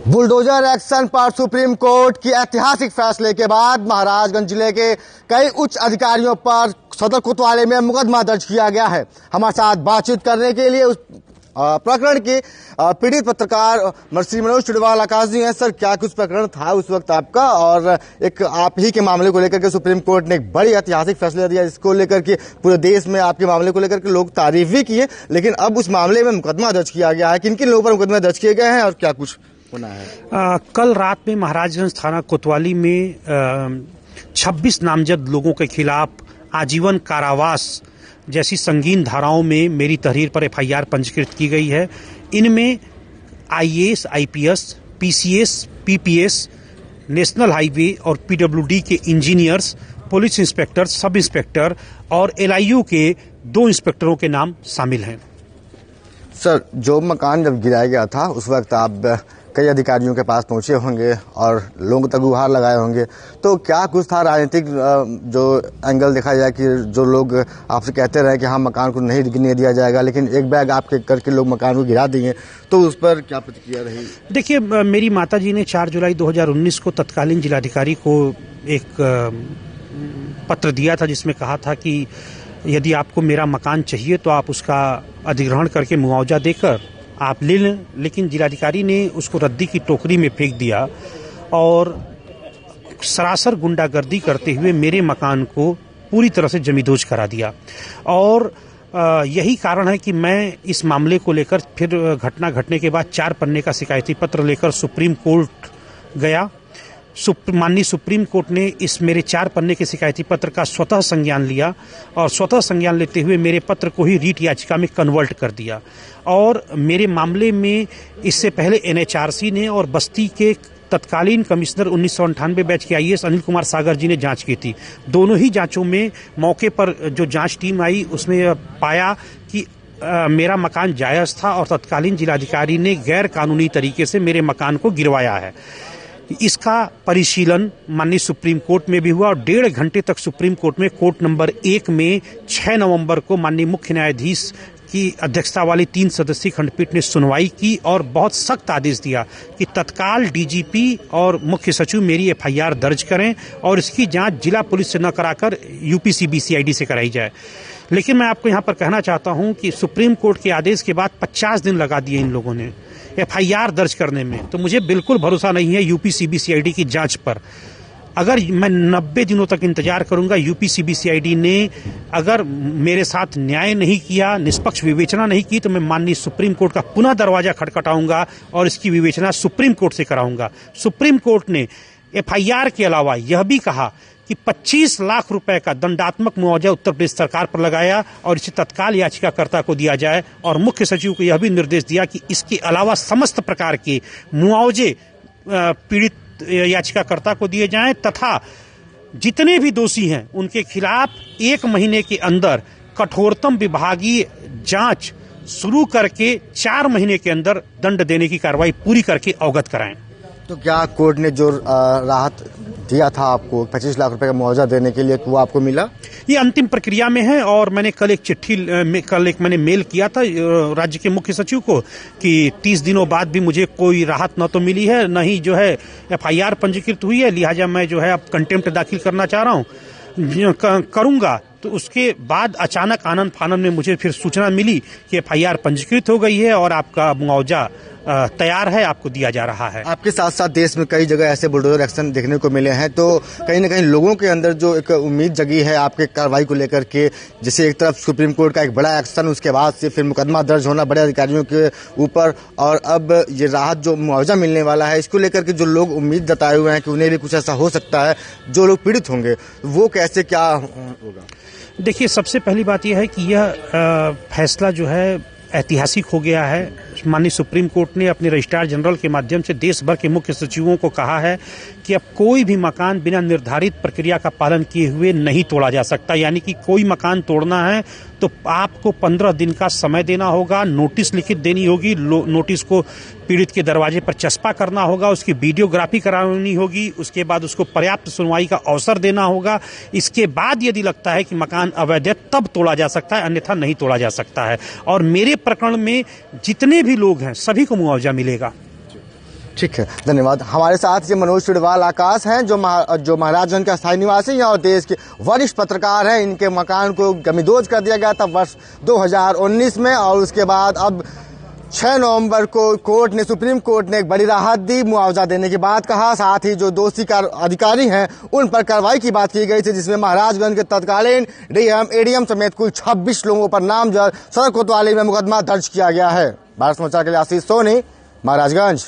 Bulldozer action पर supreme court की ऐतिहासिक फैसले के बाद महाराजगंज जिले के कई उच्च अधिकारियों पर सदर कोतवाली में मुकदमा दर्ज किया गया है। हमारे साथ बातचीत करने के लिए उस प्रकरण के पीड़ित पत्रकार श्री मनोज चुड़वाल आकाश जी हैं। सर, क्या कुछ प्रकरण था उस वक्त आपका, और एक आप ही के मामले को लेकर के सुप्रीम कोर्ट ने एक बड़ी ऐतिहासिक फैसला दिया जिसको लेकर के पूरे देश में आपके मामले को लेकर के लोग तारीफ भी किए, लेकिन अब उस मामले में मुकदमा दर्ज किया गया है। किन किन लोगों पर मुकदमा दर्ज किए गए हैं और क्या कुछ होना है? कल रात में महाराजगंज थाना कोतवाली में 26 नामजद लोगों के खिलाफ आजीवन कारावास जैसी संगीन धाराओं में मेरी तहरीर पर एफआईआर पंजीकृत की गई है। इनमें IAS, IPS, PCS, PPS, national highway और पीडब्ल्यूडी के engineers, police inspector, sub inspector और एलआईयू के 2 इंस्पेक्टरों के नाम शामिल हैं। सर, जो मकान जब गिराया गया था उस वक्त आप कई अधिकारियों के पास पहुंचे होंगे और लोगों तक गुहार लगाए होंगे, तो क्या कुछ था राजनीतिक जो एंगल देखा जाए कि जो लोग आपसे कहते रहे कि हाँ मकान को नहीं गिरने दिया जाएगा, लेकिन एक बैग आपके करके लोग मकान को गिरा दिए, तो उस पर क्या प्रतिक्रिया रही? देखिए, मेरी माताजी ने 4 जुलाई 2019 को तत्कालीन जिलाधिकारी को एक पत्र दिया था जिसमें कहा था कि यदि आपको मेरा मकान चाहिए तो आप उसका अधिग्रहण करके मुआवजा देकर आप ले लें, लेकिन जिलाधिकारी ने उसको रद्दी की टोकरी में फेंक दिया और सरासर गुंडागर्दी करते हुए मेरे मकान को पूरी तरह से जमींदोज करा दिया। और यही कारण है कि मैं इस मामले को लेकर फिर घटना घटने के बाद 4 पन्ने का शिकायती पत्र लेकर सुप्रीम कोर्ट गया। माननीय सुप्रीम कोर्ट ने इस मेरे 4 पन्ने के शिकायती पत्र का स्वतः संज्ञान लिया और स्वतः संज्ञान लेते हुए मेरे पत्र को ही रीट याचिका में कन्वर्ट कर दिया। और मेरे मामले में इससे पहले एनएचआरसी ने और बस्ती के तत्कालीन कमिश्नर 1998 बैच के आईएएस अनिल कुमार सागर जी ने जांच की थी। दोनों ही जांचों में मौके पर जो जांच टीम आई उसमें पाया कि मेरा मकान जायज़ था और तत्कालीन जिलाधिकारी ने गैर कानूनी तरीके से मेरे मकान को गिरवाया है। इसका परिशीलन माननीय सुप्रीम कोर्ट में भी हुआ और 1.5 घंटे तक सुप्रीम कोर्ट में कोर्ट नंबर 1 में 6 नवंबर को माननीय मुख्य न्यायाधीश की अध्यक्षता वाली 3 सदस्यीय खंडपीठ ने सुनवाई की और बहुत सख्त आदेश दिया कि तत्काल डीजीपी और मुख्य सचिव मेरी एफआईआर दर्ज करें और इसकी जांच जिला पुलिस से न कराकर यूपीसीबीसीआईडी से कराई जाए। लेकिन मैं आपको यहाँ पर कहना चाहता हूँ कि सुप्रीम कोर्ट के आदेश के बाद 50 दिन लगा दिए इन लोगों ने एफआईआर दर्ज करने में, तो मुझे बिल्कुल भरोसा नहीं है यूपीसीबीसीआईडी की जांच पर। अगर मैं 90 दिनों तक इंतजार करूंगा, यूपीसीबीसीआईडी ने अगर मेरे साथ न्याय नहीं किया, निष्पक्ष विवेचना नहीं की, तो मैं माननीय सुप्रीम कोर्ट का पुनः दरवाजा खटखटाऊंगा और इसकी विवेचना सुप्रीम कोर्ट से कराऊंगा। सुप्रीम कोर्ट ने एफआईआर के अलावा यह भी कहा कि 25 लाख रुपए का दंडात्मक मुआवजा उत्तर प्रदेश सरकार पर लगाया और इसे तत्काल याचिकाकर्ता को दिया जाए और मुख्य सचिव को यह भी निर्देश दिया कि इसके अलावा समस्त प्रकार के मुआवजे पीड़ित याचिकाकर्ता को दिए जाएं तथा जितने भी दोषी हैं उनके खिलाफ 1 महीने के अंदर कठोरतम विभागीय जांच शुरू करके 4 महीने के अंदर दंड देने की कार्रवाई पूरी करके अवगत कराएं। तो क्या कोर्ट ने जो राहत दिया था आपको 25 लाख रुपए का मुआवजा देने के लिए, वो आपको मिला? ये अंतिम प्रक्रिया में है और मैंने कल एक मैंने मेल किया था राज्य के मुख्य सचिव को कि 30 दिनों बाद भी मुझे कोई राहत न तो मिली है न ही जो है एफआईआर पंजीकृत हुई है, लिहाजा मैं जो है अब कंटेम्प्ट दाखिल करना चाह रहा हूँ, करूंगा। तो उसके बाद अचानक आनंद फानन में मुझे फिर सूचना मिली कि एफआईआर पंजीकृत हो गई है और आपका मुआवजा तैयार है, आपको दिया जा रहा है। आपके साथ साथ देश में कई जगह ऐसे बुलडोजर एक्शन देखने को मिले हैं, तो कहीं ना कहीं लोगों के अंदर जो एक उम्मीद जगी है आपके कार्रवाई को लेकर के, जैसे एक तरफ सुप्रीम कोर्ट का एक बड़ा एक्शन, उसके बाद से फिर मुकदमा दर्ज होना बड़े अधिकारियों के ऊपर, और अब ये राहत जो मुआवजा मिलने वाला है, इसको लेकर के जो लोग उम्मीद जताए हुए हैं कि उन्हें भी कुछ ऐसा हो सकता है, जो लोग पीड़ित होंगे वो कैसे क्या होगा? देखिए, सबसे पहली बात यह है कि यह फैसला जो है ऐतिहासिक हो गया है। माननीय सुप्रीम कोर्ट ने अपने रजिस्ट्रार जनरल के माध्यम से देश भर के मुख्य सचिवों को कहा है कि अब कोई भी मकान बिना निर्धारित प्रक्रिया का पालन किए हुए नहीं तोड़ा जा सकता। यानी कि कोई मकान तोड़ना है तो आपको 15 दिन का समय देना होगा, नोटिस लिखित देनी होगी, नोटिस को पीड़ित के दरवाजे पर चस्पा करना होगा, उसकी वीडियोग्राफी करानी होगी, उसके बाद उसको पर्याप्त सुनवाई का अवसर देना होगा। इसके बाद यदि लगता है कि मकान अवैध है तब तोड़ा जा सकता है, अन्यथा नहीं तोड़ा जा सकता है। और मेरे प्रकरण में जितने भी लोग हैं सभी को मुआवजा मिलेगा। ठीक है, धन्यवाद। हमारे साथ ये मनोज चिड़वाल आकाश हैं जो महाराजगंज का स्थायी निवासी हैं और देश के वरिष्ठ पत्रकार हैं। इनके मकान को गमीदोज कर दिया गया था वर्ष 2019 में और उसके बाद अब 6 नवंबर को सुप्रीम कोर्ट ने एक बड़ी राहत दी, मुआवजा देने की बात कहा। साथ ही जो दोषी अधिकारी हैं उन पर कार्रवाई की बात की गई थी, जिसमें महाराजगंज के तत्कालीन डीएम एडीएम समेत कुल 26 लोगों पर नामजद सड़क कोतवाली में मुकदमा दर्ज किया गया है। भारत समाचार के लिए आशीष सोनी, महाराजगंज।